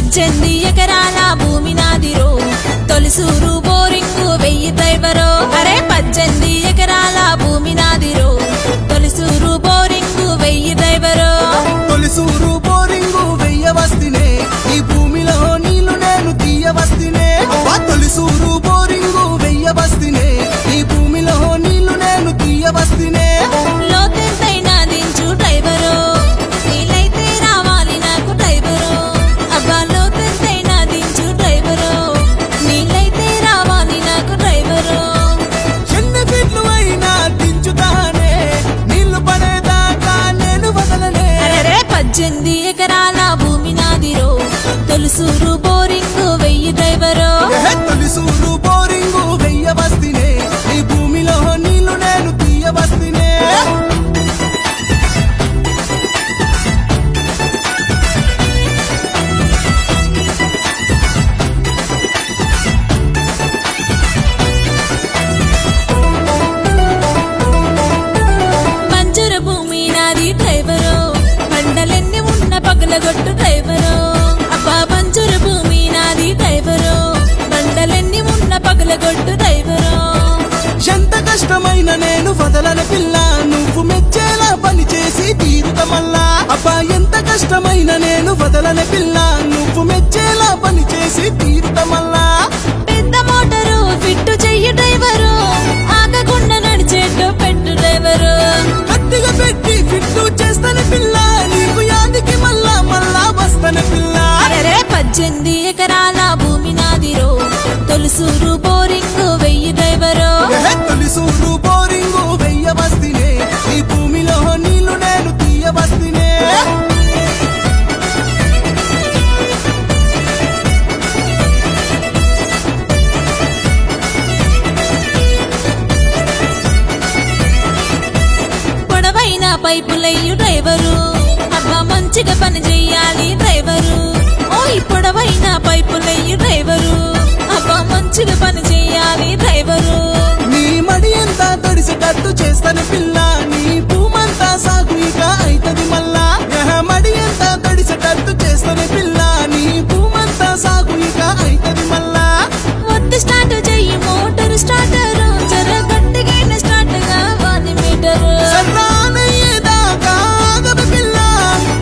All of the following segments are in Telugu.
18 ఎకరాల భూమి నాదిరో తొలిసూరు బోరింగు 1000 డ్రైవరో అరే 18 ఎకరాల భూమి నాదిరో తొలిసూరు బోరింగు 1000 డ్రైవరో తొలిసూరు బోరింగు వెయ్యవస్తినే ఈ భూమిలో నీళ్లు నేను తీయవస్తినే తొలిసూరు బోరింగు వెయ్యవస్తినే ఈ భూమిలో నీళ్లు నేను తీయవస్తినే లోతెంతైనా దించు డ్రైవరో నీళ్ళైతే రావాలి నాకు డ్రైవరో అబ్బా లోతెంతైనా దించు డ్రైవరో నీళ్ళైతే రావాలి నాకు డ్రైవరో ఎన్ని ఫీట్లు అయినా దించుతానే నీళ్లు పడేదాకా నేను వదలనే అరే 18 ఎకరాల భూమి నాదిరో తొలిసూరు బోరింగు 1000 డ్రైవరో తొలిసూరు బోరింగు వెయ్యవస్తినే ఈ భూమిలో నీళ్లు నేను తీయవస్తినే మంజూరు భూమి నాది డ్రైవరో మండలెన్ని ఉన్న పగలగొట్టు డ్రైవరో అబ్బా మంజూరు భూమి నాది డ్రైవరో మండలెన్ని ఉన్న పగలగొట్టు డ్రైవరో ఎంత కష్టమైన నేను వదలని పిల్ల నువ్వు మెచ్చేలా పని చేసి తీరుతమల్లా అబ్బా ఎంత కష్టమైన నేను వదలని పిల్ల నువ్వు మెచ్చేలా పని చేసి తీరుతమల్లా పెద్ద మోటారు ఫిట్టు చెయ్యి డ్రైవరు ఆగకుండా నడిచేట్టు పెట్టు డ్రైవరు గట్టిగా పెట్టి ఫిట్టు చేస్తాను పిల్ల నీకు యాదికి మళ్ళా మళ్ళా వస్తాను పిల్ల అరే 18 ఎకరాల భూమి నాదిరో తొలిసూరు బోరింగు 1000 డ్రైవరో తొలిసూరు బోరింగు వెయ్యవస్తినే ఈ భూమిలో నీళ్లు నేను తీయవస్తినే పొడవైన పైపులయ్యు డ్రైవరు అబ్బా మంచిగా పని చెయ్యాలి డ్రైవరు ఓయ్ పొడవైన పైపులయ్యు డ్రైవరు అబ్బా మంచిగా పని చెయ్యాలి డ్రైవరు నీ మడి ఎంత తడిసేటట్టు చేస్తాను పిల్ల నీ భూమంతా సాగు ఇక అయితది మళ్ళా మడి ఎంత తడిసేటట్టు చేస్తాను పిల్ల నీ భూమంతా సాగు ఇక అయితది మళ్ళా వద్దు స్టార్ట్ చెయ్యి మోటారు స్టార్టరు జర గట్టిగైన స్టార్ట్ కావాలి మీటరు సర్రానయ్యేదాకా ఆగదు పిల్ల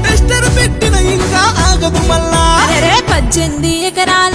టెస్టర్ పెట్టిన ఇంకా ఆగదు మళ్ళా అరే 18 ఎకరాల